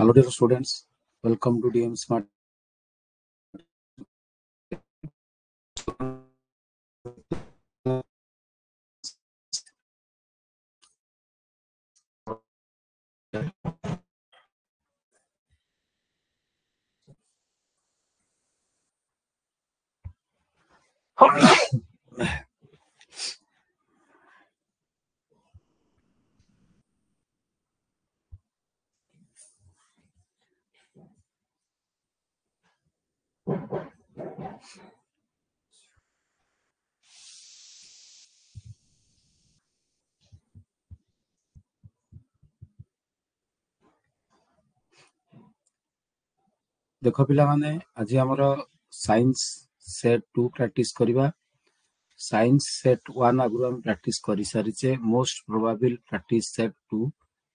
Hello dear students, welcome to DM Smart. देखो पिला माने आज हमर साइंस सेट 2 प्रैक्टिस करिबा। साइंस सेट 1 आगु हम प्रैक्टिस करि सारिचे। Most probable practice set 2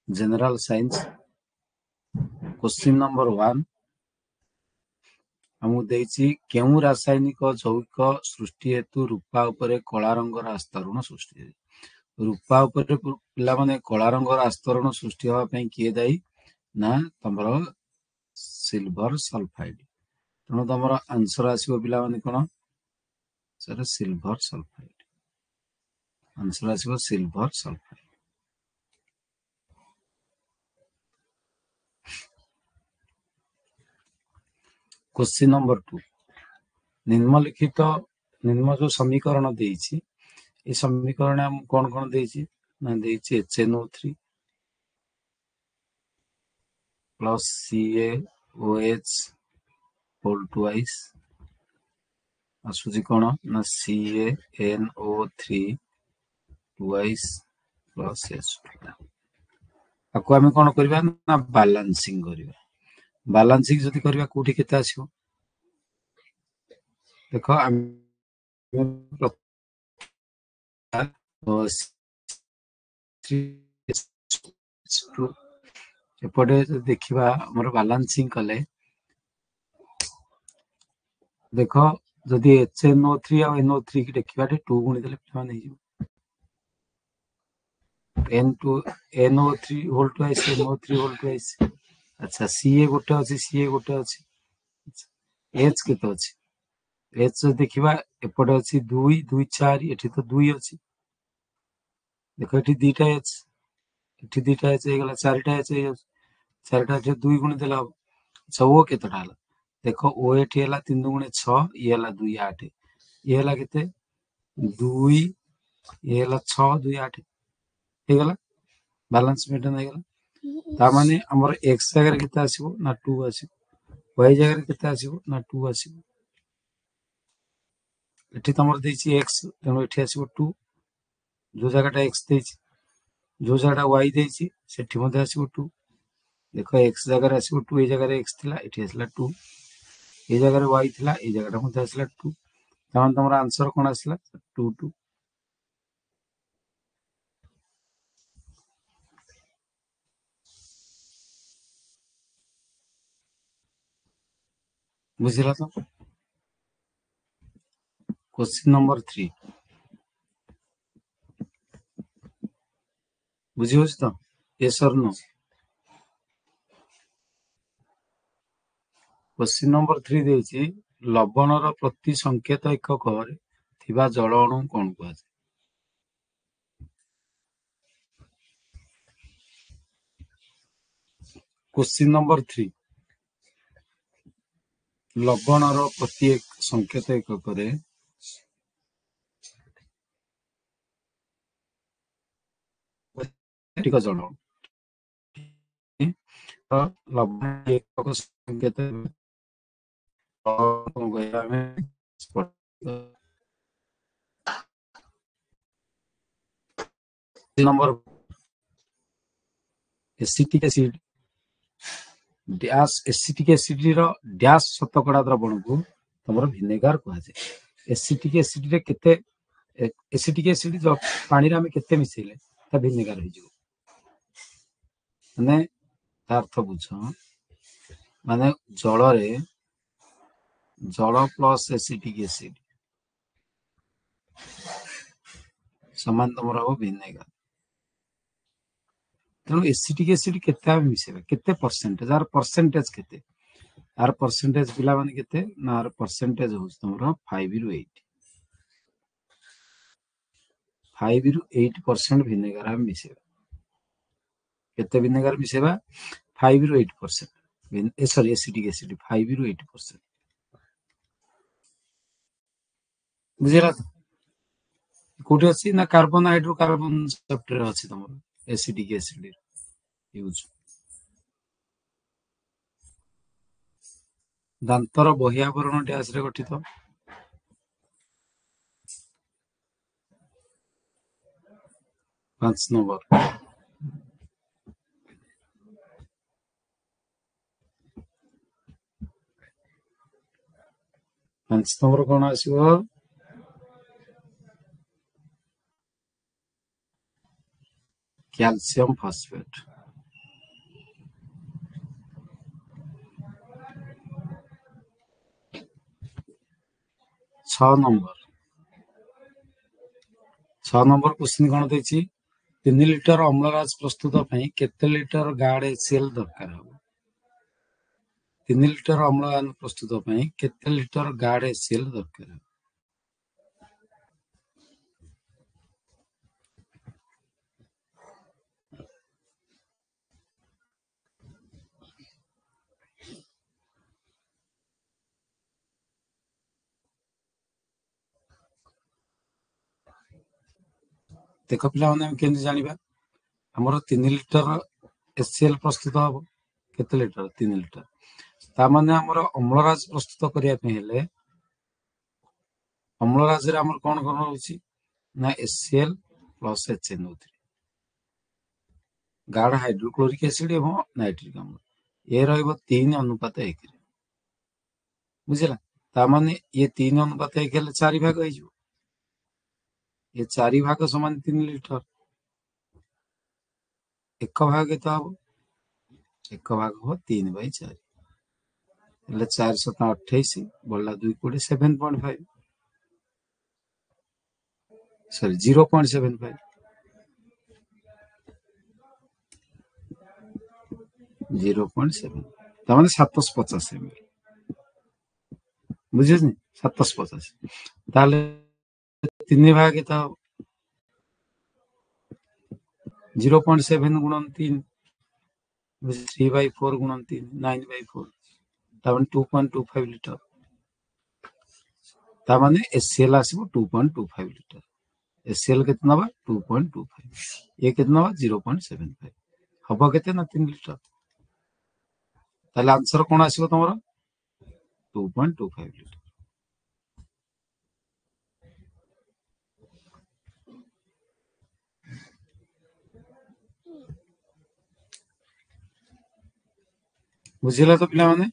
general science. Question number 1 हमु देछि केउ रासायनिक जैविक सृष्टि हेतु रूपा उपरे कला रंगर आस्तरण सृष्टि। रूपा उपरे पिला माने कला रंगर आस्तरण सृष्टि होवा पई किए दाई ना तमरो सिल्वर सल्फाइड। तेणु तुम आंसर आसो पिला माने कोन सर सिल्वर सल्फाइड। आंसर आसो सिल्वर सल्फाइड। क्वेश्चन नंबर 2 निम्नलिखित निम्न जो समीकरण देइछि ए समीकरण हम कोन कोन देइछि ना देइछि HNO3 प्लस CaOH होल ट्वाइस आसुछि कोन ना CaNO3 ट्वाइस प्लस H2। आको हम कोन करबा ना बैलेंसिंग करबा। बैलेंसिंग जति करबा कोठी केते आसीबो देखो हम एपटे देखिबा हमर बैलेंसिंग कले देखो जदि HNO3 और NO3 की देखिबा 2 गुणी देले प्लान हे जिवो NO3 whole twice NO3 whole twice. अच्छा Ca गोटे अछि Ca गोटे अछि H केते अछि H देखिबा एपटे अछि 2 2 4 एठी तो 2 अछि देखो एठी दीटा H एठी दीटा H हे गेला चारटा H हे चारटा एठी 2 गुणी देला सब केतेटा हला देखो O एठी हला 3 गुणे 6 ये हला 2 8 ये हला केते 2 ये हला 6 2 8 हे गेला बैलेंस मेंटेन हे गेला। ता माने हमर x जगह केते आसीबो ना 2 आसीबो y जगह केते आसीबो ना 2 आसीबो एठी तमर देछि x तेनो एठी आसीबो 2 जो जगहटा x देछि जो जगहटा y देछि सेठी मध्ये आसीबो 2 देखो x जगह आसीबो 2 ए जगह x थिला एठी आसला 2 ए जगह y थिला ए जगहटा मध्ये आसला 2 तमन तमर आंसर कोन आसला 2 2। बुझिला तो क्वेश्चन नंबर 3 बुझि होछ तो यस और नो। क्वेश्चन नंबर 3 देछि लवणर प्रति संकेत एकक रे थिबा जल अणु कोन को আছে। क्वेश्चन नंबर 3 लवणर प्रति संकेत एकक रे ठीक जल अणु तो लवण एकक संकेत कोन कहया में number acetic acid dash acetic acid रो डैश शतकड़ा द्रवण को तमरो विनेगार कहै छै। एसिटिक एसिड रे केते एसिटिक एसिड जो पानी रे हम केते मिसेले ता विनेगार हो जिवो माने अर्थ बुझ माने जल रे जल प्लस एसिटिक एसिड समान तमरो हो विनेगार। तेणु एसिटिक एसिड केते आम मिसेबा केते परसेंटेज आर परसेंटेज केते आर परसेंटेज पिला माने केते ना आर परसेंटेज होस तमरो 5 रु 8 5 रु 8% विनेगर आम मिसेबा केते विनेगर मिसेबा 5 रु 8% सॉरी एसिटिक एसिड 5 रु 8% बुझिला तो कोठी अछि ना कार्बन हाइड्रोकार्बन चैप्टर अछि तमरो एसिटिक एसिड यूज दांतर बह्यावरण डैश रे गठित 5 नंबर 5 नंबर कोन आसीबो कैल्शियम फॉस्फेट 6 नंबर क्वेश्चन कोन देछि 3 लिटर अम्लराज प्रस्तुत पई केते लिटर गार्ड एचसीएल दरकार हो 3 लिटर अम्लजान प्रस्तुत पई केते लिटर गार्ड एचसीएल दरकार हो देखो पिला माने केन जानिबा हमरो 3 लिटर एचसीएल प्रस्तुत हो केते लिटर 3 लिटर ता माने हमरो अम्लराज प्रस्तुत करिया पे हेले अम्लराज रे हमर कोन कोन होछि ना एचसीएल प्लस HNO3 गाढ़ हाइड्रोक्लोरिक एसिड एवं नाइट्रिक अम्ल ये रहइबो 3 अनुपात 1 रे बुझिला ता माने ये 3 अनुपात 1 हेले 4 भाग होई जो ये 4 भाग समान 3 लिटर एक भाग केते हबो एक भाग हो 3/4 हेले 4 7 28 बल्ला 2 कोडी 7.5 सॉरी 0.75 0.7 ता माने 750 ml बुझिसनी 750 ताले 3 भाग केते हबो 0.7 गुणन 3 3/4 गुणन 3 9/4 ता माने 2.25 लिटर ता माने एचसीएल आसीबो 2.25 लिटर एचसीएल केते नबा 2.25 ये केते नबा 0.75 हबो केते ना 3 लिटर ताले आंसर कोन आसीबो तमरो 2.25 लिटर बुझिला तो पिला माने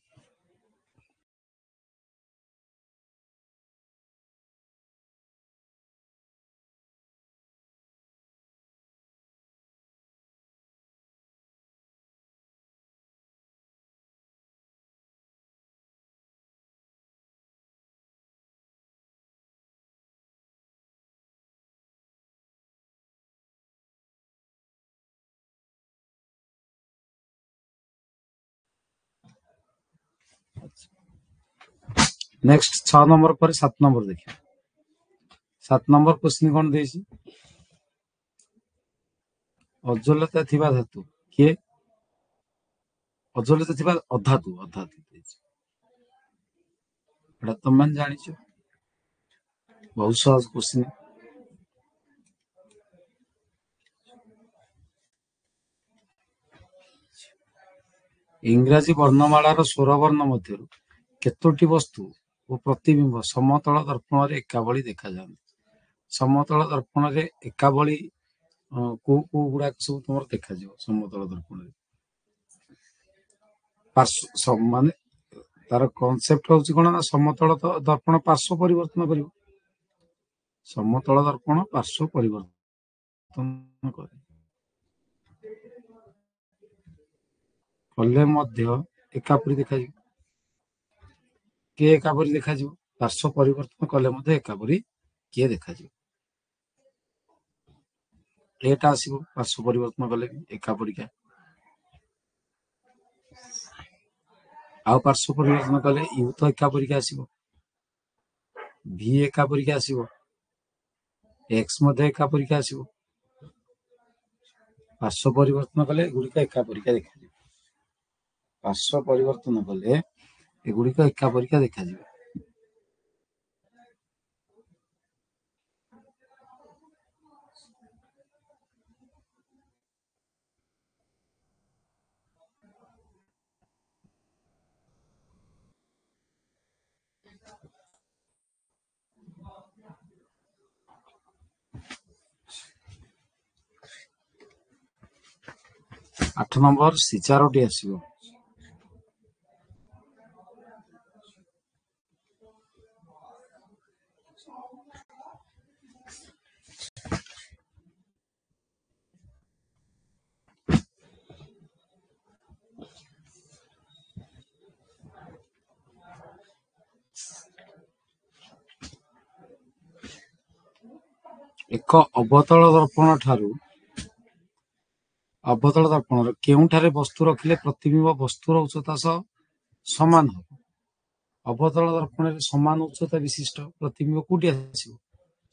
नेक्स्ट 6 नंबर पर 7 नंबर देखिए 7 नंबर क्वेश्चन कोन देछि अजलता थिबा धातु के अजलता थिबा अधातु देछि एटा तुम मन जानिछो बहुत सहज क्वेश्चन इंग्राजी वर्णमालार स्वर वर्ण मध्यरु केतोटी वस्तु ओ प्रतिबिंब समतल दर्पण रे एकाबली देखा जाନ୍ତି समतल दर्पण रे एकाबली को गुडा सब तुमर देखा जिवो समतल दर्पण रे पार्श्व माने तार कॉन्सेप्ट होउची कोन ना समतल दर्पण पार्श्व परिवर्तन करिवो समतल दर्पण पार्श्व परिवर्तन करे कले मध्य एकापरी देखा जिवो के एकापरी देखा जिवो पार्श्व परिवर्तन कले मध्य एकापरी के देखा जिवो एटा आसीबो पार्श्व परिवर्तन कले एका परिका आउ पार्श्व परिवर्तन कले यू तो एका परिका आसीबो v एका परिका आसीबो x मध्ये एका परिका आसीबो पार्श्व परिवर्तन कले गुड़िक एका परिका देखा पार्श्व परिवर्तन कले एगुड़िक एका परिका देखा 8 नंबर सी चारोटी आसीबो एक अवतल दर्पण ठारू अवतल दर्पण केउठारे वस्तु रखिले प्रतिबिंब वस्तुर उच्चता सह समान हो अवतल दर्पण समान उच्चता विशिष्ट प्रतिबिंब कोठी आसीबो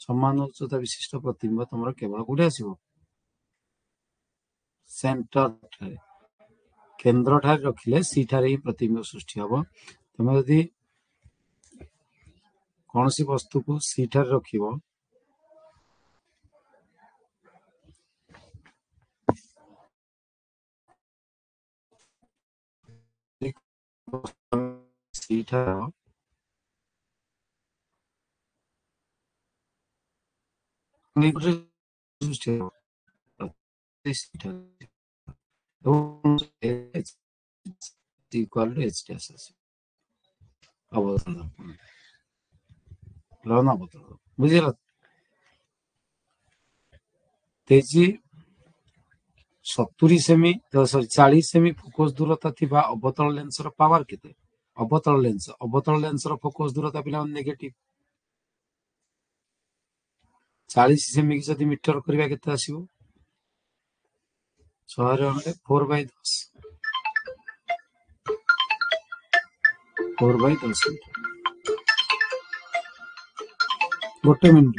समान उच्चता विशिष्ट प्रतिबिंब तुमरा केवल कोठी आसीबो सेंटर ठारे केंद्र ठारे रखिले सी ठारे ही प्रतिबिंब सृष्टि हबो तुम यदि कौनसी वस्तु को सी ठारे रखिबो सी ठारे सृष्टि हबो सी ठारे H equal to H dash আছে অবদান লন অবদান বুঝিল তেজি 70 সেমি সরি 40 সেমি ফোকস দূরতা থিবা অবতল লেন্সর পাওয়ার কেতে অবতল লেন্সর ফোকস দূরতা পিলা নেগেটিভ 40 সেমি কি যদি মিটার করিবা কেতে আসিবো 100 4/10 4/10 ଗୋଟେ ମିନିଟ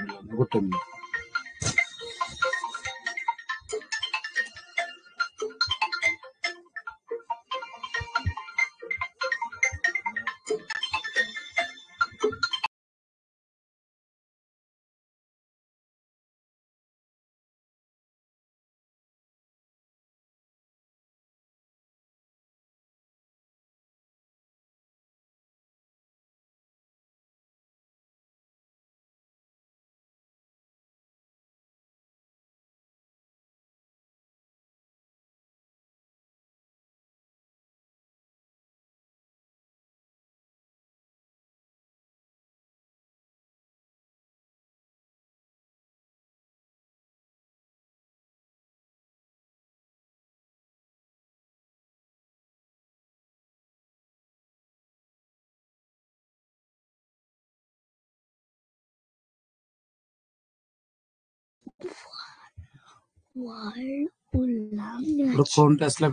फोन आसला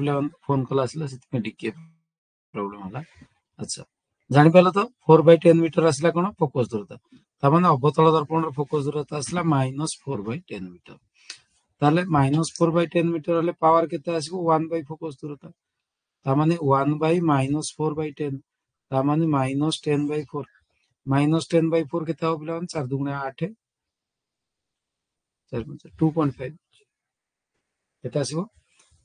फोन कल आसला टिके प्रॉब्लम हला अच्छा जानि पाला तो 4/10 मीटर आसला कोन फोकस दूरता तामाने अवतल दर्पण फोकस दूरता आसला -4/10 मीटर ताले -4/10 मीटर हले पावर केते आसीबो 1 बाय फोकस दूरता तामाने 1 बाय -4/10 तामाने -10/4 -10/4 केते हो बिला 4 दुगुणे 8 4 2.5 केते आसीबो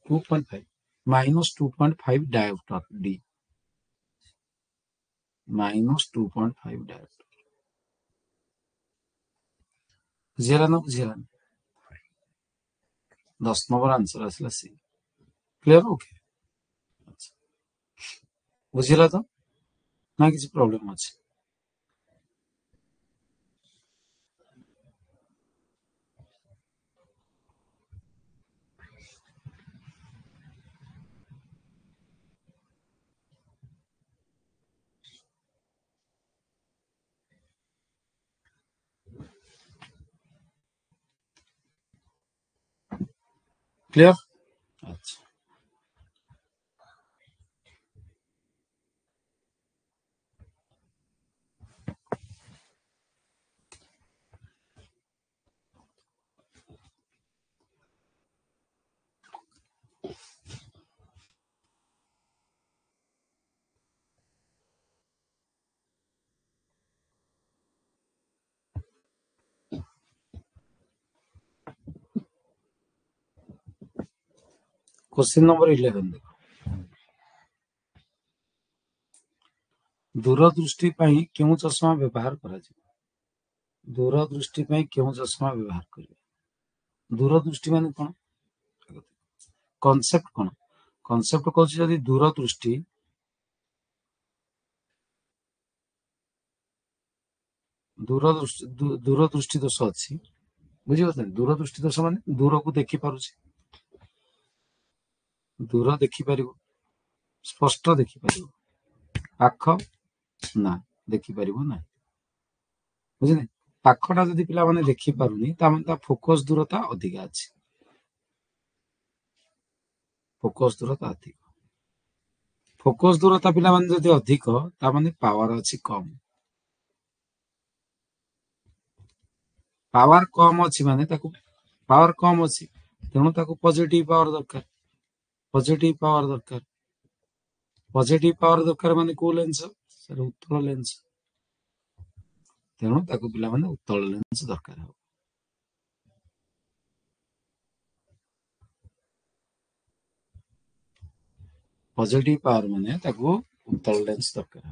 2.5 -2.5 डायोप्टर डी -2.5 डायोप्टर बुझिला ना बुझिला 10 नंबर आंसर आसला सी क्लियर ओके अच्छा बुझिला तो ना किसी प्रॉब्लम अछि क्लियर। अच्छा क्वेश्चन नंबर 11 देखो, दूरदृष्टि ପାଇଁ କେଉଁ ଚଷମା ବ୍ୟବହାର କରାଯିବ? दूरदृष्टि ପାଇଁ କେଉଁ ଚଷମା ବ୍ୟବହାର କରିବେ? दूरदृष्टि ମାନେ କଣ? କନସେପ୍ଟ କଣ? କନସେପ୍ଟ କହୁଛି ଯଦି दूरदृष्टि दूरदृष्टि दोष ଅଛି, ବୁଝିପାରୁଛନ୍ତି? दूरदृष्टि दोष ମାନେ ଦୂରକୁ ଦେଖିପାରୁଛି, ଦୂର ଦେଖିପାରିବ, ସ୍ପଷ୍ଟ ଦେଖିପାରିବ, ପାଖ ନା ଦେଖିପାରିବ ନାହିଁ, ବୁଝିଲେ? ପାଖଟା ଯଦି ପିଲାମାନେ ଦେଖିପାରୁନି ତାମାନେ ତା ଫୋକସ ଦୂରତା ଅଧିକା ଅଛି, ଫୋକସ ଦୂରତା ଅଧିକ। ଫୋକସ ଦୂରତା ପିଲାମାନେ ଯଦି ଅଧିକ ତାମାନେ ପାୱାର ଅଛି କମ। ପାୱାର କମ ଅଛି ମାନେ ତାକୁ ପାୱାର କମ ଅଛି, ତେଣୁ ତାକୁ ପଜିଟିଭ ପାୱାର ଦରକାର, ପଜିଟିଭ ପାୱାର ଦରକାର। ପଜିଟିଭ ପାୱାର ଦରକାର ମାନେ କୋଉ ଲେନ୍ସ? ସେଟା ଉତ୍ତଳ ଲେନ୍ସ, ତେଣୁ ତାକୁ ପିଲାମାନେ ଉତ୍ତଳ ଲେନ୍ସ ଦରକାର ହବ। पॉजिटिव पावर माने ताको उत्तल लेंस दरकार।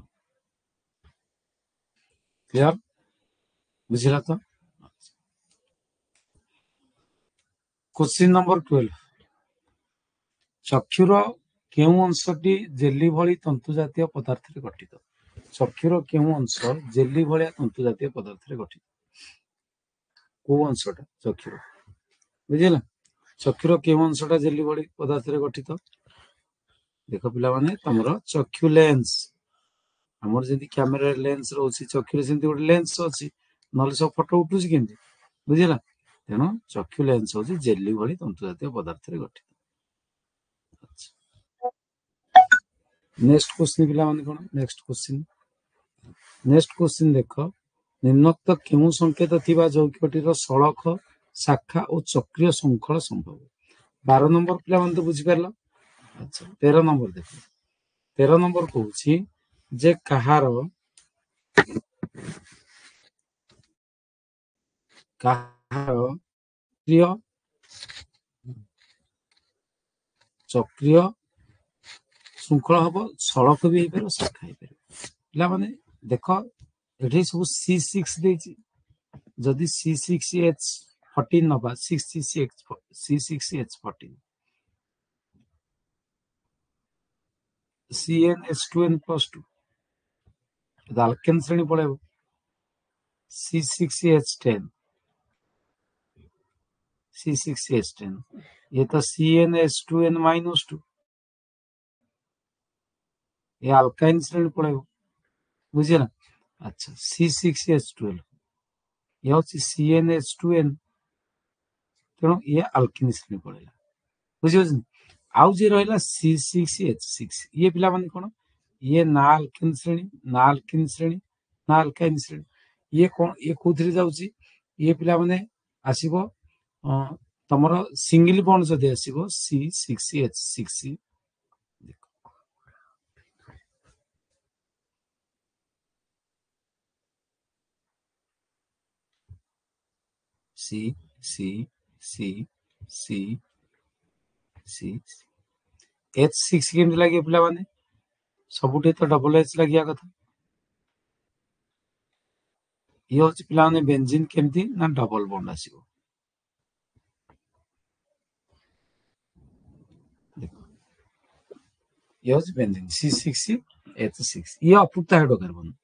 क्लियर बुझिला तो? क्वेश्चन नंबर 12, चक्षुर केउ अंशटी जेली भली तंतु जातीय पदार्थ रे गठित? चक्षुर केउ अंश जेली भलिया तंतु जातीय पदार्थ रे गठित? को अंशटा चक्षुर? बुझिला? चक्षुर केउ अंशटा जेली भली पदार्थ रे गठित? देखो पिला माने तमरो चक्षु लेंस, हमर जदी कैमरा लेंस रोची, चक्षु सेमती गोटे लेंस अछि, नले सब फोटो उठुची केमती, बुझिला? तेणु चक्षु लेंस होची जेली भली तंतु जातीय पदार्थ रे गठित। नेक्स्ट क्वेश्चन पिला माने कोन? नेक्स्ट क्वेश्चन देखो, निम्नोक्त केउ संकेत थिबा यौगिकटीर सड़क शाखा और चक्रीय श्रृंखल संभव? 12 नंबर पिला माने तो बुझी परला। अच्छा 13 नंबर देखो, 13 नंबर कहूची जे कहार चक्रीय चक्रीय श्रृंखल हम सड़क भी हो शाखा हो पिला माने देख ये सब C6 देछि, जदि C6H14 नबा, C6H14 CnH2n+2 अल्केन श्रेणी पड़ेब, C6H10 C6H10 ये तो CnH2n-2 ये अल्काइन श्रेणी पड़ेब, बुझिला? अच्छा C6H12 ये हूँ CnH2n, तेणु ये अल्किन श्रेणी पड़ेगा, बुझिपार? आउ जे रहा C6H6 ये पिला माने कोन? ये ना अल्किन श्रेणी ना अल्किन श्रेणी ना अल्काइन श्रेणी, ये कोन? ये कोथरे जाउची? ये पिला माने आसीबो तमरो सिंगल बॉन्ड जदि आसीबो C6H6 C C C C C H6 केमति लागे पिला माने? सबुठे तो डबल एच लगिया कथा। ये हूँ पिला माने बेंजीन केमति ना डबल बॉन्ड आसीबो, देखो ये हूँ बेंजीन C6H6 ये अपुक्त हाइड्रोकार्बन,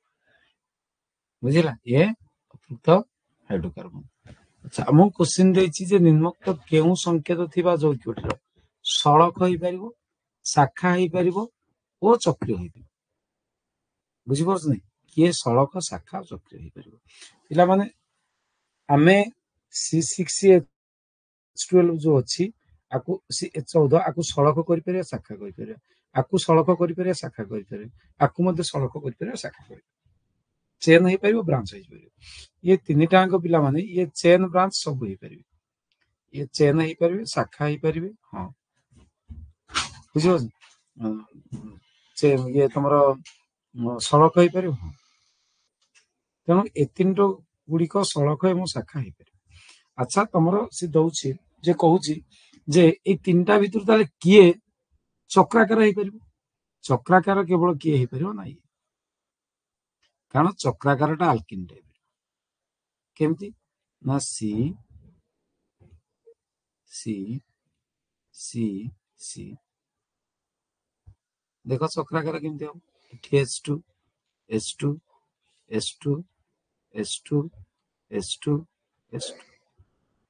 बुझिला? ये अपुक्त हाइड्रोकार्बन। अच्छा हमको क्वेश्चन देछि जे निम्नोक्त केउ संकेत थिबा यौगिकटीर सड़क होई परिबो, शाखा होई परिबो ओ चक्रीय होई परिबो, बुझि परछ नै? किए सड़क शाखा चक्रीय होई परिबो? पिला माने हमें C6H12 जो अछि आकु सी 14 आकु सड़क करि परिया शाखा करि परिया आकु सड़क करि परिया शाखा करि परिया आकु मध्ये सड़क करि परिया शाखा करि चेन हे परिबो ब्रांच हे परिबो ये तीनटा अंक पिला माने ये चेन ब्रांच सब हे परिबे ये चेन हे परिबे शाखा हे परिबे हां बुझियो चेन ये तमरो सड़क हे परिबो तेणु ए तीनटा गुड़िक सड़क एवं शाखा हे परिबे अच्छा तमरो से दउछि जे कहूछि जे ए तीनटा भितर ताले किए चक्राकार हे परिबो चक्राकार केवल किए हे परिबो नाही कारण चक्राकारटा आल्किन टाइप केमती ना सी सी सी सी देखो चक्राकार केमती हो H2 S2 S2 S2 S2 S2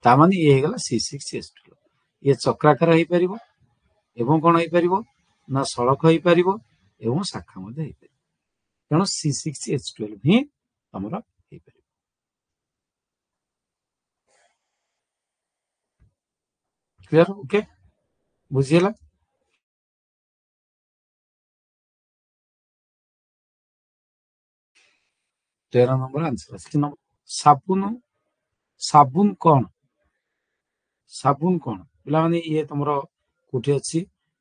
तामाने ये हेगला C6H2 ये चक्राकार हे परिबो एवं कोन हे परिबो ना सड़क हे परिबो एवं शाखा मध्ये हे परिबो तेणु C6H12 ही हमरा हे परिबो क्लियर ओके बुझियला 13 नंबर आंसर साबुन साबुन कौन साबुन कौन पिला माने ये तुमरो कोठी अछि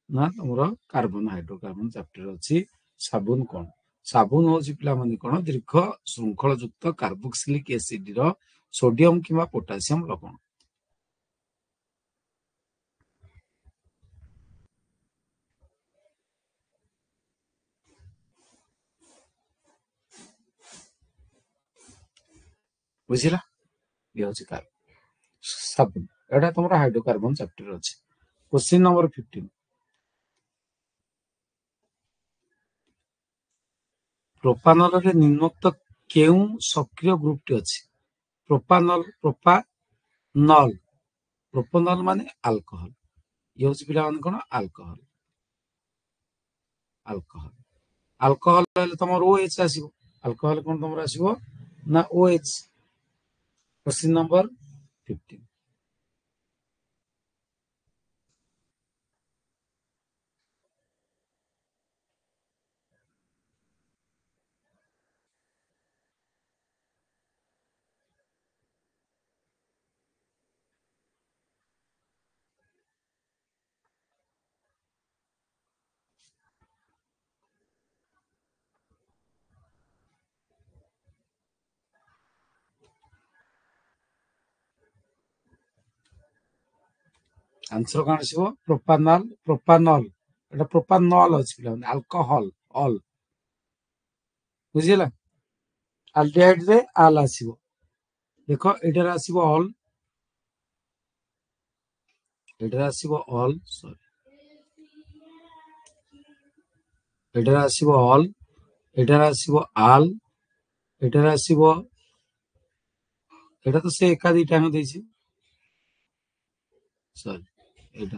ना तुमरो कार्बन हाइड्रोकार्बन चैप्टर अछि साबुन कौन साबुन होछि पिला माने कोन दीर्घ श्रृंखल युक्त कार्बोक्सिलिक एसिड रो सोडियम किबा पोटेशियम लवण बुझिला ये होछि कार्बन साबुन एटा तुमरो हाइड्रोकार्बन चैप्टर अछि क्वेश्चन नंबर 15 प्रोपानल रे निम्नोक्त केउ सक्रिय ग्रुप टी अछि प्रोपानल प्रोपानल माने अल्कोहल ये होछि पिला माने कोन अल्कोहल अल्कोहल अल्कोहल ले तमर OH आसीबो अल्कोहल कोन तमर आसीबो ना OH क्वेश्चन नंबर 15 आंसर कोन आसीबो प्रोपानल एटा प्रोपानल अछि पिला माने अल्कोहल ऑल बुझिला अल्डिहाइड रे आल आसीबो देखो एटार आसीबो ऑल एटार आसीबो ऑल सॉरी एटार आसीबो ऑल एटार आसीबो आल एटार आसीबो एटा तो से एका दुईटा हम देछि सॉरी एटा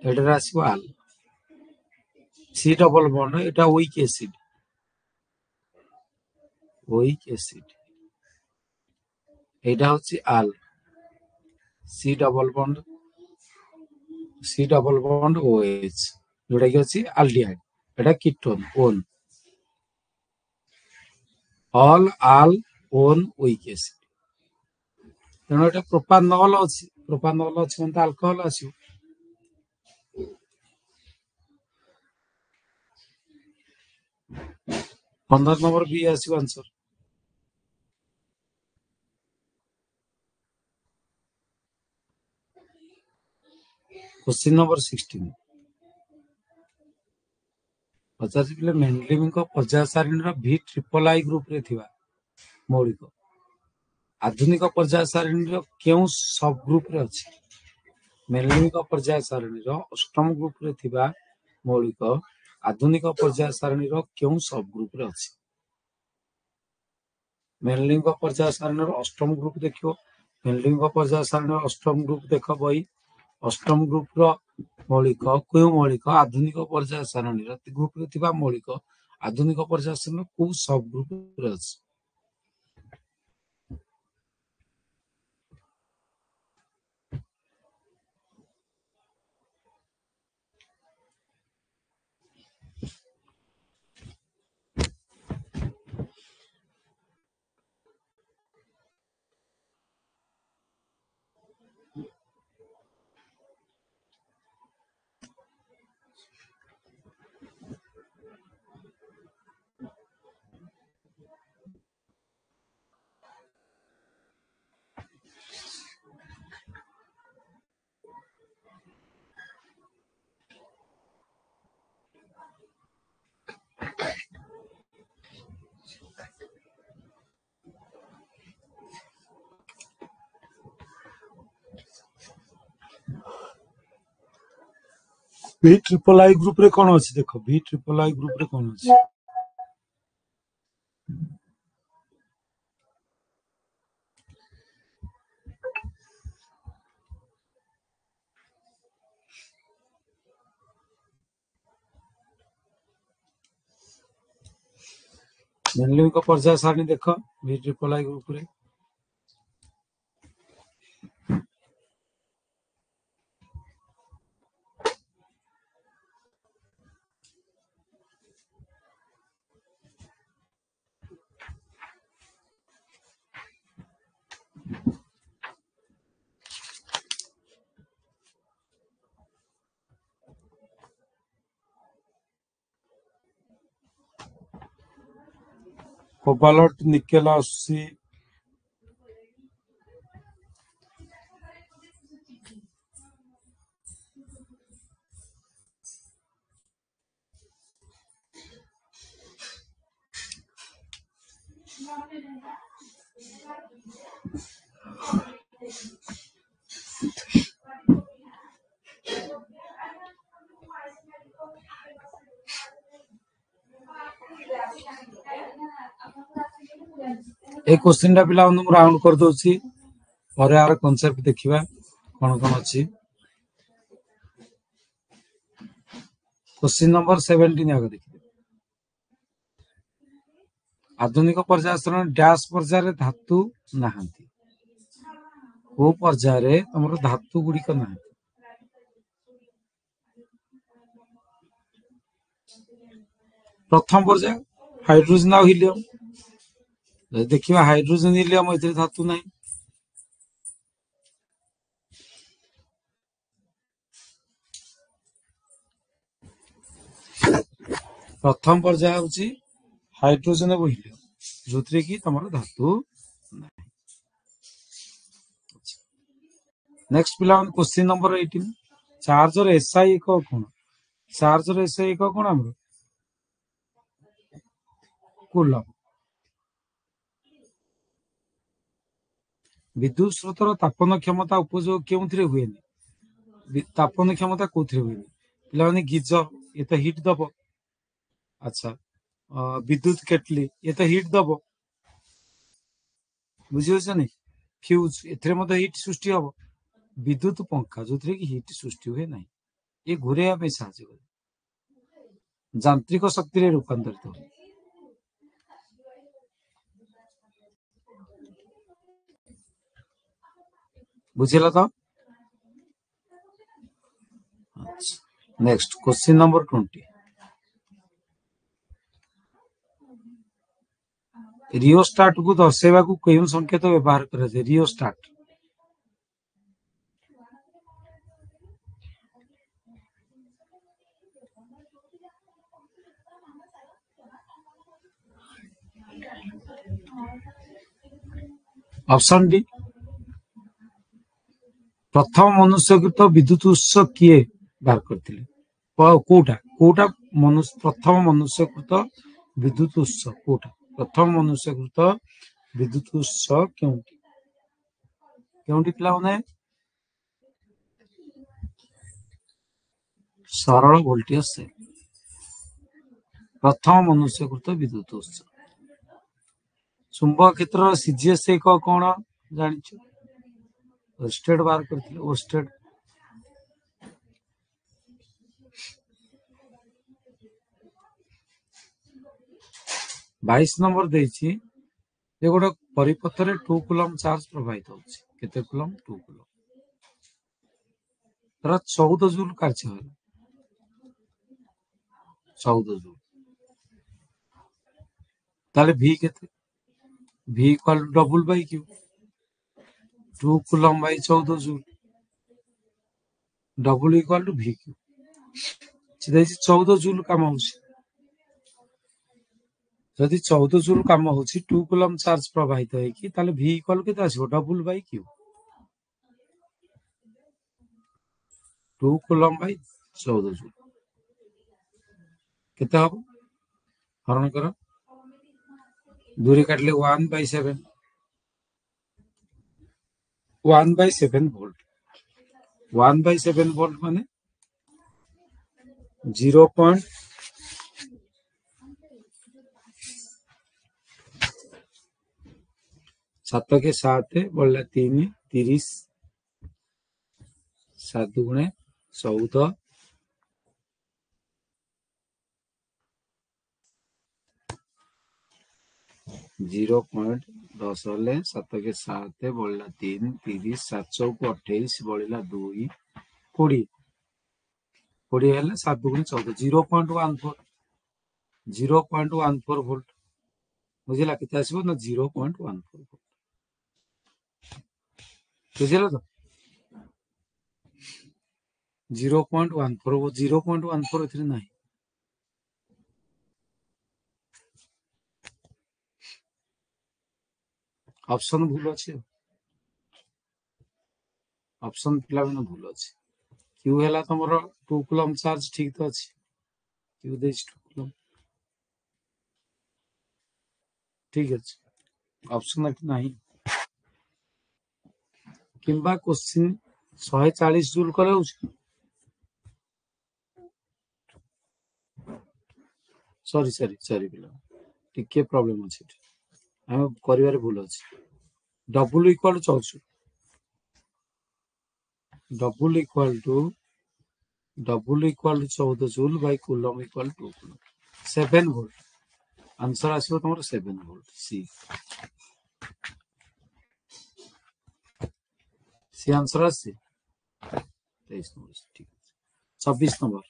एटार आसीबो आल सी डबल बॉन्ड एटा वीक एसिड एटा होछि आल सी डबल बॉन्ड OH जोटा कि अछि अल्डिहाइड एटा कीटोन ओन ऑल आल ओन वीक एसिड तेणु एटा प्रोपानल अछि मतलब अल्कोहल आसीबो 15 नंबर बी आसीबो आंसर क्वेश्चन नंबर 16 पचास पिले मेंडलिंग पर्याय सारणी V ट्रिपल आई ग्रुप रे थिबा मौलिक आधुनिक पर्याय सारणी केउ सब ग्रुप रे अछि मेंडलिंग पर्याय सारणी अष्टम ग्रुप रे थिबा मौलिक आधुनिक पर्याय सारणी केउ सब ग्रुप रे अछि मेंडलिंग पर्याय सारणी अष्टम ग्रुप देखियो मेंडलिंग पर्याय सारणी अष्टम ग्रुप देख बई अष्टम ग्रुप रो मौलिक क्यों मौलिक आधुनिक पर्याय सारणी ग्रुप रे थिबा मौलिक आधुनिक पर्याय सारणी को सब ग्रुप रे अछि V triple I ग्रुप रे कौन अच्छी देखो V triple I ग्रुप रे कौन अच्छी मेनली को पर्याय सारणी देखो V triple I ग्रुप रे कोबाल्ट निकेल आसी ए क्वेश्चन टा पिला राउंड कर दोची और यार कांसेप्ट देखिबा कोन कोन अछि क्वेश्चन नंबर 17 आगे देखिबा आधुनिक पर्याय सारणी डैश पर्याय रे धातु नाहंती को पर्याय रे हमर धातु गुडी को नाही प्रथम पर्याय हाइड्रोजन आ हीलियम देखिबा हाइड्रोजन हीलियम एते धातु नाही प्रथम पर्याय होची हाइड्रोजन और हीलियम जोतरे की तमरो धातु नाही नेक्स्ट पिला क्वेश्चन नंबर 18 चार्जर एसआई एक कोन चार्जर एसआई एक कोन हमरो कूलम विद्युत स्रोतर तापन क्षमता उपयोग केउथिरे हुएनी तापन क्षमता कोथिरे हुएनी पिला माने गीजर ये तो हीट दबो अच्छा विद्युत केटली ये तो हीट दबो बुझियोछनी फ्यूज एथरे मते हीट सृष्टि हबो विद्युत पंखा जोथरे की हीट सृष्टि हुए नाही ये घुरेया पे साहाय्य करे यांत्रिक शक्ति रे रूपांतरित हो बुझिला तो नेक्स्ट क्वेश्चन नंबर 20 रियोस्टाट को दर्शाइबा को केउन संकेत व्यवहार करा जाय रियोस्टाट ऑप्शन डी प्रथम मनुष्यकृत विद्युत उत्स किए बाहर करथिले कोटा कोटा मनुष्य प्रथम मनुष्यकृत विद्युत उत्स कोटा प्रथम मनुष्यकृत विद्युत उत्स केउंटी केउंटी पिला माने सरल वोल्टेज से प्रथम मनुष्यकृत विद्युत उत्स चुंबक क्षेत्र सीजीएस एक कोन जानिछ ओस्टेड बाहर करथिले ओस्टेड 22 नंबर देछि जे गोटे परिपथ रे 2 कूलम चार्ज प्रवाहित होछि केते कूलम 2 कूलम तर 14 जूल कार्य होला 14 जूल ताले v केते v equal to double by q 2 coulomb by 14 joule double equal to v q 14 joule काम होउछि जदि 14 जूल काम होउछि 2 कूलम चार्ज प्रवाहित है कि ताले v इक्वल केते आसीबो double by Q 2 coulomb by 14 joule केते हो हरण करो दूरी काटले 1 by 7 1 by 7 volt 1 by 7 volt माने 0.7 के 7 बढ़ला 3 30 7 गुणे 14 0.10 हेले 7 के 7 बढ़ला 3 30 7 चौक 28 बढ़ला 2 20 20 हेले 7 गुणे 14 0.14 वोल्ट बुझिला केते आसीबो ना 0.14 वोल्ट बुझिला तो 0.14 वो 0.14 एथिरे नाही ऑप्शन भूल अछि ऑप्शन पिला बिना भूल अछि क्यू हेला तमरो 2 कूलम चार्ज ठीक तो अछि क्यू देज 2 कूलम ठीक अछि ऑप्शन नाही किंबा क्वेश्चन 140 जूल करे होछि सॉरी पिला टिके प्रॉब्लम अछि हम करिवारे भूल अछि double equal 14 double equal to 14 joule by coulomb equal 2 coulomb 7 volt answer आसीबो तमरो 7 वोल्ट सी आंसर आसी 23 नंबर ठीक 26 नंबर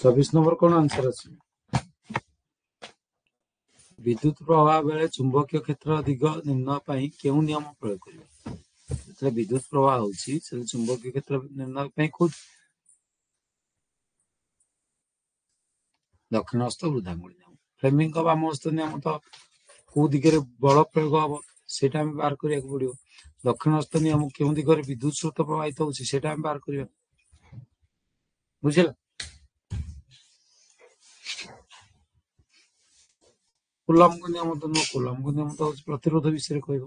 24 नंबर कोन आंसर अछि विद्युत प्रवाह बेले चुंबकीय क्षेत्र दिग निर्णय पई केउ नियम प्रयोग करिवे जतले विद्युत प्रवाह होछि से चुंबकीय क्षेत्र निर्णय पई खुद दक्षिण हस्त वृद्धांगुली नियम फ्लेमिंग का वाम हस्त नियम तो को दिगरे बल प्रयोग हबो सेटा हम बाहर करिया को पड़ियो दक्षिण हस्त नियम केउ दिगरे विद्युत स्रोत प्रवाहित होछि सेटा हम बाहर करिया बुझिला कूलम को नियम तो प्रतिरोध विषय कहबो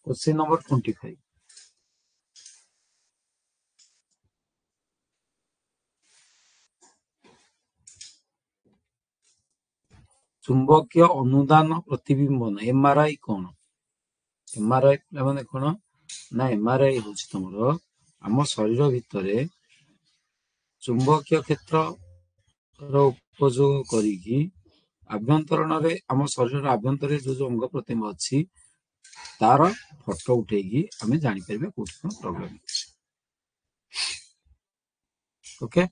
क्वेश्चन नंबर 25 चुंबकीय अनुदान प्रतिबिंबन एमआरआई कोन एमआरआई माने कोन ना एमआरआई होछि तमरो आम शरीर भितरे चुंबकीय क्षेत्र रो उपयोग करिकी आभ्यंतरण रे आम शरीर आभ्यंतर जो जो अंग प्रत्यंग अछि तार फोटो उठेगी हमें जानि परबे कोठी प्रॉब्लम ओके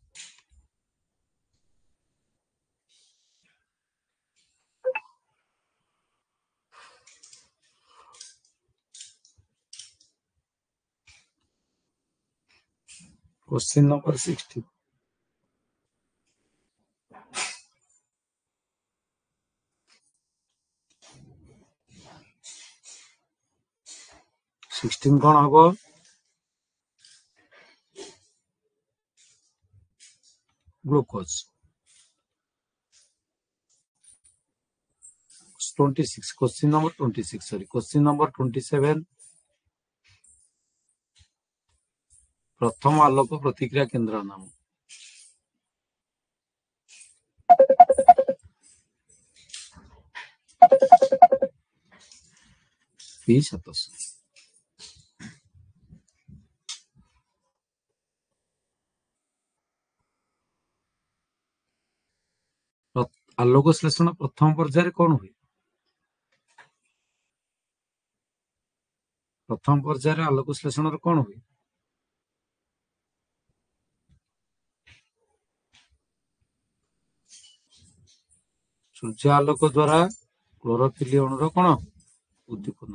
क्वेश्चन नंबर 16 कौन हबो glucose 26 question number 26 sorry question number 27 प्रथम आलोक प्रतिक्रिया केंद्र नाम P700। ଆଲୋକ ଶ୍ଳେଷଣ ପ୍ରଥମ ପର୍ଯ୍ୟାୟରେ କଣ ହୁଏ? ପ୍ରଥମ ପର୍ଯ୍ୟାୟରେ ଆଲୋକ ଶ୍ଳେଷଣର କଣ ହୁଏ? ସୂର୍ଯ୍ୟ ଆଲୋକ ଦ୍ୱାରା କ୍ଲୋରୋଫିଲ ଅଣୁର କଣ ଉଦ୍ଦୀପନ?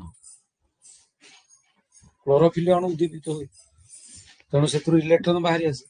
କ୍ଲୋରୋଫିଲ ଅଣୁ ଉଦ୍ଦୀପିତ ହୁଏ, ତେଣୁ ସେଥିରୁ ଇଲେକ୍ଟ୍ରନ ବାହାରି ଆସେ।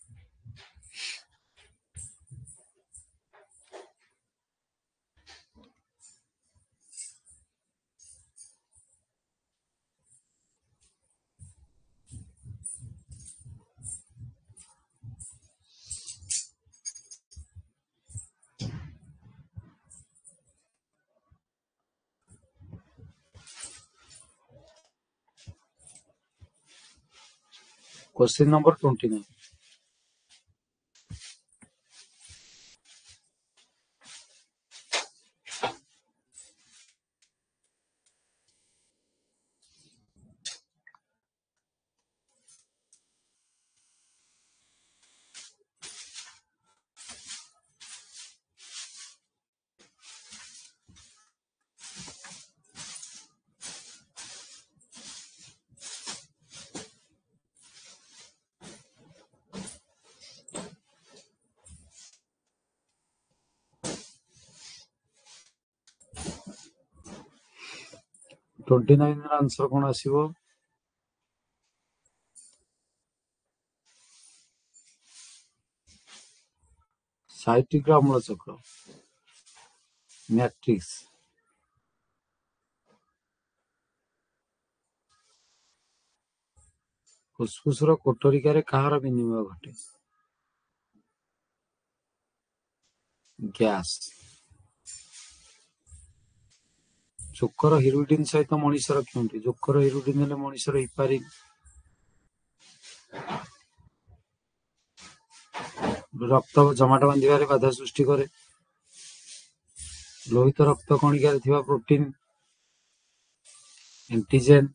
Question number 29. ଟ୍ୱେଣ୍ଟି ନାଇନର ଆନ୍ସର କଣ ଆସିବ? ସାଇକ୍ଲିକ ଅମ୍ଳ ଚକ୍ର, ମ୍ୟାଟ୍ରିକ୍ସ। ଫୁସଫୁସର କୋଠରିକାରେ କାହାର ବିନିମୟ ଘଟେ? ଗ୍ୟାସ୍। ଜୋକର ହିରୁଡିନ ସହିତ ମଣିଷର କେଉଁଠି? ଜୋକର ହିରୁଡିନ ହେଲେ ମଣିଷର ହିପାରିନ। ରକ୍ତ ଜମାଟ ବାନ୍ଧିବାରେ ବାଧା ସୃଷ୍ଟି କରେ। ଲୋହିତ ରକ୍ତ କଣିକାରେ ଥିବା ପ୍ରୋଟିନ ଏଣ୍ଟିଜେନ୍।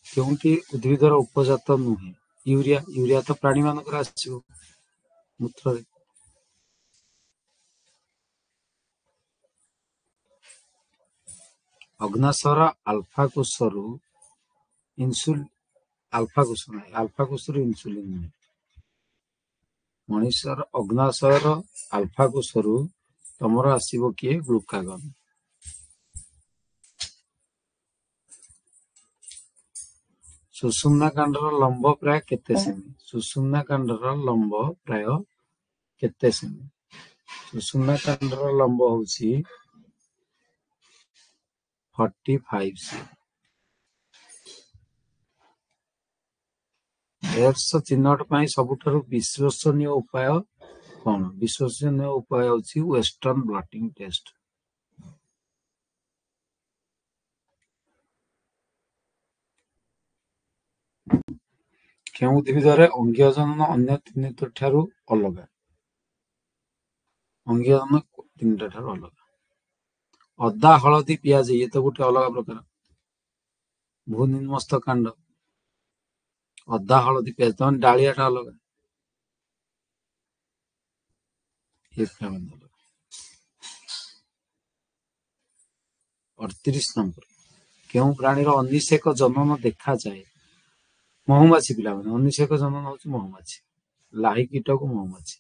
କେଉଁଠି ଉଦ୍ଭିଦର ଉପଜାତ ନୁହେଁ? ୟୁରିଆ। ୟୁରିଆ ତ ପ୍ରାଣୀ ମାନଙ୍କର ଆସିବ ମୂତ୍ରରେ। ଅଗ୍ନାଶୟର ଆଲଫା କୋଷରୁ ଆଲଫା କୋଷରୁ ଇନ୍ସୁଲିନ ନୁହେଁ। ମଣିଷର ଅଗ୍ନାଶୟର ଆଲଫା କୋଷରୁ ତମର ଆସିବ କିଏ? ଗ୍ଲୁକାଗନ। ସୁଷୁମ୍ନା କାଣ୍ଡର ଲମ୍ବ ପ୍ରାୟ କେତେ ସେମି? ସୁଷୁମ୍ନା କାଣ୍ଡର ଲମ୍ବ ପ୍ରାୟ କେତେ ସେମି? ସୁଷୁମ୍ନା କାଣ୍ଡର ଲମ୍ବ ହଉଛି 45 ସେମି। ଏଡ୍ସ ଚିହ୍ନଟ ପାଇଁ ସବୁଠାରୁ ବିଶ୍ୱସନୀୟ ଉପାୟ କଣ? ବିଶ୍ୱସନୀୟ ଉପାୟ ହଉଛି ୱେଷ୍ଟର୍ନ ବ୍ଲଟିଂ ଟେଷ୍ଟ। କେଉଁ ଉଦ୍ଭିଦରେ ଅଙ୍ଗୀୟ ଜନନ ଅନ୍ୟ ତିନିଟି ଠାରୁ ଅଲଗା? ଅଙ୍ଗୀୟ ଜନନ ତିନିଟା ଠାରୁ ଅଲଗା। ଅଦା, ହଳଦୀ, ପିଆଜ ଇଏ ତ ଗୋଟେ ଅଲଗା ପ୍ରକାର। ଭୂନିମ୍ନସ୍ଥ କାଣ୍ଡ। ଅଦା, ହଳଦୀ, ପିଆଜ ତମାନେ ଡାଳିଆଟା ଅଲଗା। 38 ନମ୍ବର। କେଉଁ ପ୍ରାଣୀର ଅନିଷେକ ଜନନ ଦେଖାଯାଏ? ମହୁମାଛି ପିଲାମାନେ। ଅନିଷେକ ଜନନ ହଉଛି ମହୁମାଛି। ଲାହି କୀଟକୁ ମହୁମାଛି।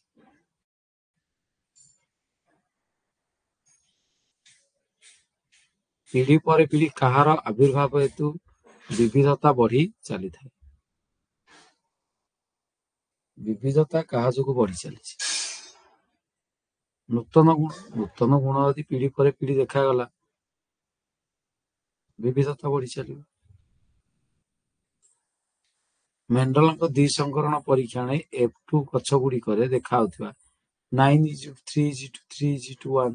ପିଢି ପରେ ପିଢି କାହାର ଆବିର୍ଭାବ ହେତୁ ବିବିଧତା ବଢି ଚାଲିଥାଏ? ବିବିଧତା କାହା ଯୋଗୁଁ ବଢି ଚାଲିଛି? ନୂତନ ଗୁଣ। ନୂତନ ଗୁଣ ଯଦି ପିଢି ପରେ ପିଢି ଦେଖାଗଲା, ବିବିଧତା ବଢି ଚାଲିବ। ମେଣ୍ଡଲଙ୍କ ଦ୍ୱିସଂକରଣ ପରୀକ୍ଷଣରେ F2 ଗଛ ଗୁଡିକରେ ଦେଖାଯାଉଥିବା 9:3:2 3:1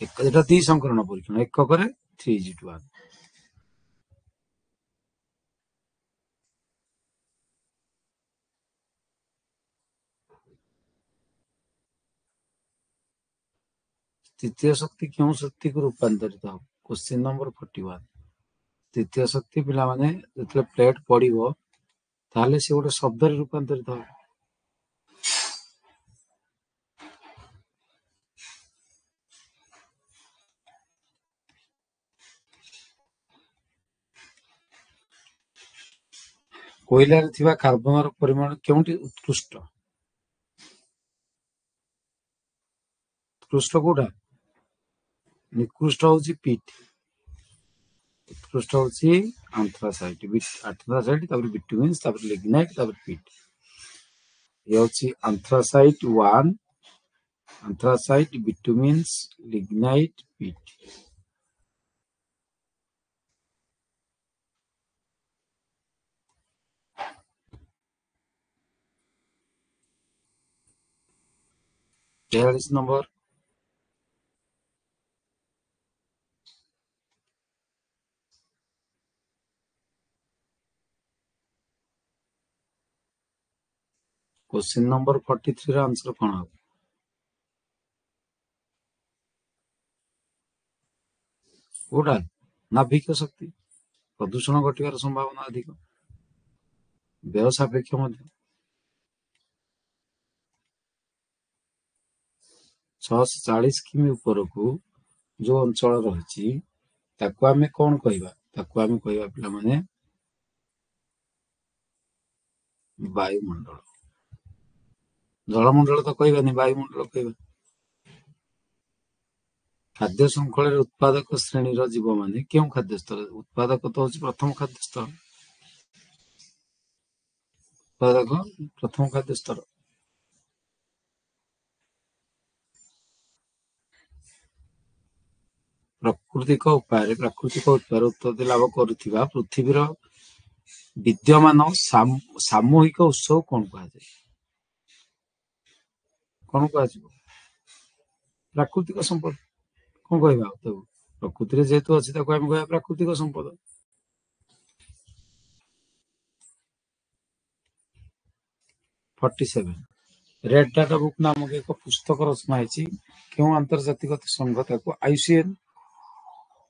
ଏଟା ଦ୍ୱିସଂକରଣ ପରୀକ୍ଷଣ। ଏକକରେ 3:1। तृतीय शक्ति क्यों शक्ति को रूपांतरित हो? Question number 41। तृतीय शक्ति पिला माने जतले प्लेट पड़िबो ताले से गोटे शब्द रे रूपांतरित हो। कोयला रे थिबा कार्बन रो परिमाण केउंटी उत्कृष्ट? उत्कृष्ट कोडा? निकृष्ट होची पीट, उत्कृष्ट होची एंथ्रासाइट। एंथ्रासाइट तापर बिटुमिन्स तापर लिग्नाइट तापर पीट। ये होची एंथ्रासाइट 1, एंथ्रासाइट, बिटुमिन्स, लिग्नाइट, पीट। तेयालीस नंबर। क्वेश्चन नंबर 43 रा आंसर कोन हो? कोडा? नाभिक शक्ति। प्रदूषण घटिବାର संभावना अधिक, व्यय सापेक्ष ମଧ୍ୟ। 640 किमी ଉପରକୁ जो अंचल रही ताको आमे कौन कहवा? ताको आमे कहवा पिला माने वायुमंडल। जलमंडल तो कहबानी, वायुमंडल कहबा। खाद्य श्रृंखल उत्पादक श्रेणी जीव माने क्यों खाद्य स्तर? उत्पादक तो हूँ प्रथम खाद्य स्तर। उत्पादक प्रथम खाद्य स्तर। प्राकृतिक उपाय उत्पत्ति लाभ करुथिबा पृथ्वीर विद्यमान सामूहिक उत्सव कौन कहुए? कौन कह? प्राकृतिक संपद। कौन कहवा? प्रकृति जेहेतु अच्छी आम कह प्राकृतिक संपद। 47। रेड डाटा बुक नामक एक पुस्तक रचना है क्यों आंतर्जातिक संघ ताको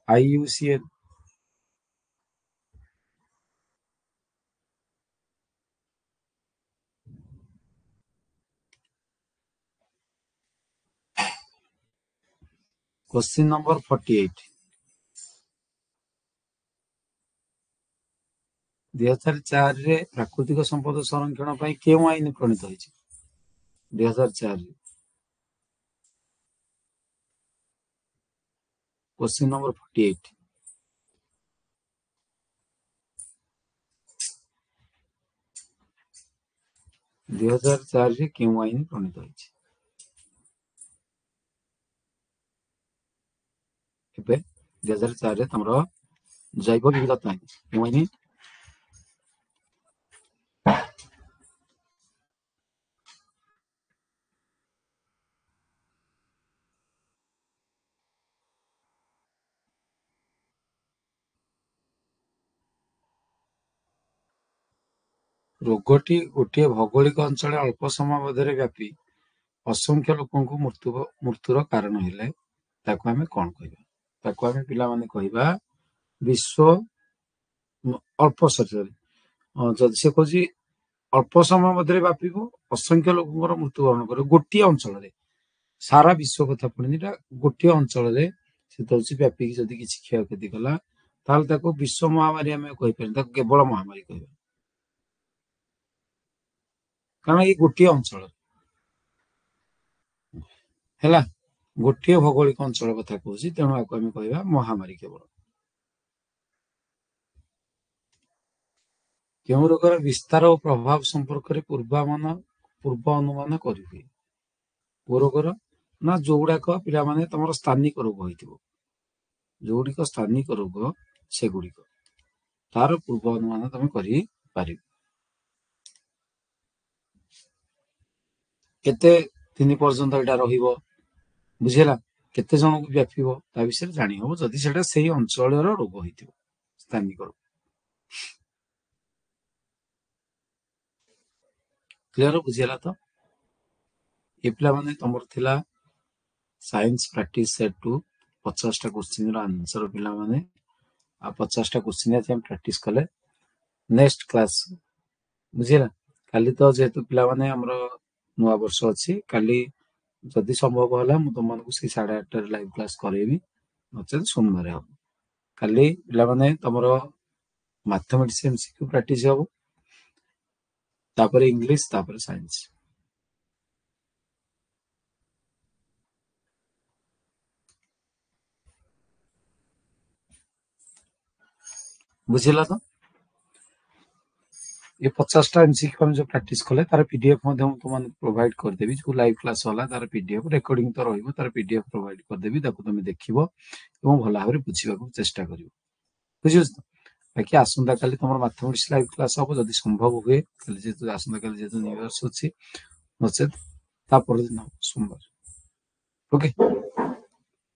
आईयूसीएन। Question number 48। 2004 रे प्राकृतिक संपद संरक्षण पर क्यों आईन प्रणीत होइछि? 2004। Question number 48। 2004 रे क्यों आईन प्रणीत होइछि? एबे 2004 रे तमरो जैव विविधता आईन क्यों आईन? रोगटी गोटे भौगोलिक अंचल अल्प समय मध्य व्यापी असंख्य लोक मृत्युर कारण हेले ताको आमे कौन कहबा? ताको आमे पिला माने कहबा विश्व अल्प शरीर जदि से कହୁଛି अल्प समय मध्य व्यापीब असंख्य लोक मृत्युवरण कर गोटे अंचल सारा विश्व कथा पड़नी गोटे अंचल से व्यापिक जदि किसी क्षयक्षति कला ताहले ताको विश्व महामारी आम कहीपर केवल महामारी कहबा कारण ये गोटे अंचल है गोटे भौगोलिक अंचल कथा कहूँ तेणु आपको आम कह महामारी केवल। क्यों रोगर विस्तार और प्रभाव संपर्क में पूर्व अनुमान करें? को रोगर ना जो गुड़ाक पिला माने तुम स्थानिक रोग हो जोड़िक स्थानिक रोग से गुड़िक तार पूर्व अनुमान तुम कर केते दिन पर्यंत यहाँ रुझेगा केते जन को व्यापीब ता विषय जानी हम जदि सेटा से अंचल रोग हो स्थानिक रोग। क्लियर बुझीगला तो? ये पिला माने तमर थिला साइंस प्रैक्टिस सेट टू 50टा क्वेश्चन आंसर पिला माने आ 50टा क्वेश्चन आज हम प्रैक्टिस कले नेक्स्ट क्लास बुझिला काली तो जेतु पिला माने हमरो नुआ वर्ष अछि काली जदि संभव होला मु तुमको से 8:30 लाइव क्लास करेबी नचे सोमवार हम काली पिला माने तमरो मैथमेटिक्स एमसीक्यू प्रैक्टिस हो तापर इंग्लिश तापर साइंस बुझिला तो ये 50टा एमसीक्यू हम जो प्रैक्टिस कले तार पीडीएफ मध्यम तुम प्रोवाइड कर देबी जो लाइव क्लास होला तार पीडीएफ रेकॉर्डिंग तो रहइबो तार पीडीएफ प्रोवाइड कर देबी ताको तुम देखिबो एवं भला भाबरे बुझिबा को चेष्टा करिवो बुझियो बाकी आसंता काली तुम मैथमेटिक्स लाइव क्लास हो जदि संभव हुए काली जे आसंता काली जे न्यू इयर्स अछि नचेत ता पर दिन सोमवार ओके